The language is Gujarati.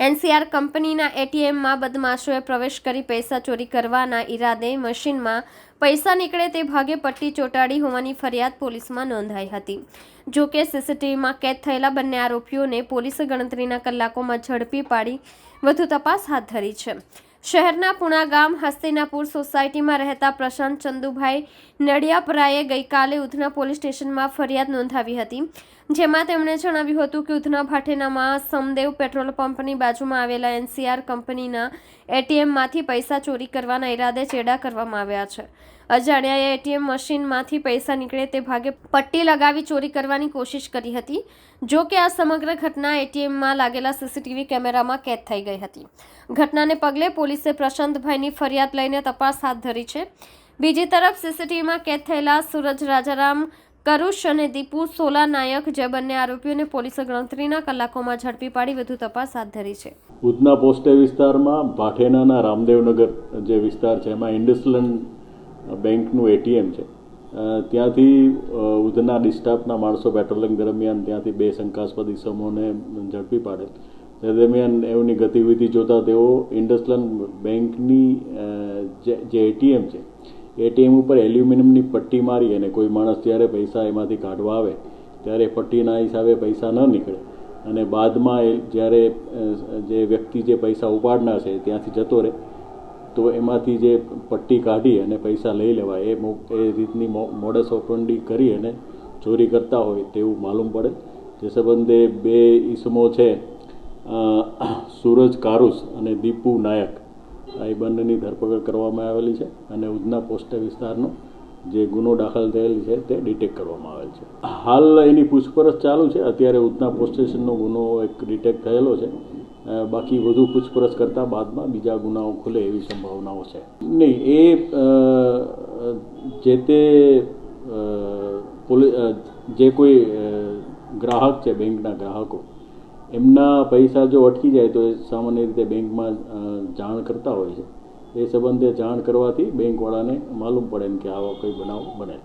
એનસીઆર કંપનીના એટીએમમાં બદમાશોએ પ્રવેશ કરી પૈસા ચોરી કરવાના ઈરાદે મશીનમાં પૈસા નીકળે તે ભાગે પટ્ટી ચોંટાડી હોવાની ફરિયાદ પોલીસમાં નોંધાઈ હતી. જો કે સીસીટીવીમાં કેદ થયેલા બંને આરોપીઓને પોલીસે ગણતરીના કલાકોમાં ઝડપી પાડી વધુ તપાસ હાથ ધરી છે. શહેરના પુણા ગામ હસ્તિનાપુર સોસાયટીમાં રહેતા પ્રશાંત ચંદુભાઈ નડિયાપરાએ ગઈકાલે ઉધના પોલીસ સ્ટેશનમાં ફરિયાદ નોંધાવી હતી, જેમાં તેમણે જણાવ્યું હતું કે ઉધના ભાટેનામાં સમદેવ પેટ્રોલ પંપની બાજુમાં આવેલા એનસીઆર કંપનીના એટીએમમાંથી પૈસા ચોરી કરવાના ઈરાદે ચેડા કરવામાં આવ્યા છે. અજાણ્યાએ એટીએમ મશીનમાંથી પૈસા નીકળે તે ભાગે પટ્ટી લગાવી ચોરી કરવાની કોશિશ કરી હતી. જો કે આ સમગ્ર ઘટના એટીએમમાં લાગેલા સીસીટીવી કેમેરામાં કેદ થઈ ગઈ હતી. ઘટનાને પગલે પોલીસે પ્રશાંતભાઈની ફરિયાદ લઈને તપાસ હાથ ધરી છે. બીજી તરફ સીસીટીવીમાં કેદ થયેલા સૂરજ રાજારામ કરુશ અને દીપુ સોલા નાયક જે બંને આરોપીઓને પોલીસે ગણતરીના કલાકોમાં ઝડપી પાડી વધુ તપાસ હાથ ધરી છે. ઉધના પોસ્ટે વિસ્તારમાં ભાટેનાના રામદેવનગર જે વિસ્તાર છે એમાં ઇન્ડસલેન્ડ બેંકનું એટીએમ છે. ત્યાંથી ઉધના ડિસ્ટાફના માણસો પેટ્રોલિંગ દરમિયાન ત્યાંથી બે શંકાસ્પદ ઇસમોને ઝડપી પાડેલ. તે દરમિયાન એમની ગતિવિધિ જોતા તેઓ ઇન્ડસલેન્ડ બેંકની જે એટીએમ છે એટીએમ ઉપર એલ્યુમિનિયમની પટ્ટી મારી અને કોઈ માણસ જ્યારે પૈસા એમાંથી કાઢવા આવે ત્યારે પટ્ટીના હિસાબે પૈસા ન નીકળે અને બાદમાં જ્યારે જે વ્યક્તિ જે પૈસા ઉપાડનાર છે ત્યાંથી જતો રહે તો એમાંથી જે પટ્ટી કાઢી અને પૈસા લઈ લેવાય એ રીતની મોડસ ઓપરેન્ડી કરી અને ચોરી કરતા હોય તેવું માલુમ પડે. જે સંબંધે બે ઈસમો છે સૂરજ કારુસ અને દીપુ નાયક એ બંનેની ધરપકડ કરવામાં આવેલી છે અને ઉધના પોસ્ટ વિસ્તારનો જે ગુનો દાખલ થયેલ છે તે ડિટેક્ટ કરવામાં આવેલ છે. હાલ એની પૂછપરછ ચાલુ છે. અત્યારે ઉધના પોસ્ટ સ્ટેશનનો ગુનો એક ડિટેક્ટ થયેલો છે. બાકી વધુ પૂછપરછ કરતા બાદમાં બીજા ગુનાઓ ખુલે એવી સંભાવનાઓ છે. નહીં, એ જે તે જે કોઈ ગ્રાહક છે બેંકના ગ્રાહકો એમના પૈસા જો અટકી જાય તો એ સામાન્ય રીતે બેંકમાં જાણ કરતા હોય છે. એ સંબંધે જાણ કરવાથી બેંકવાળાને માલુમ પડે કે આવા કોઈ બનાવ બને.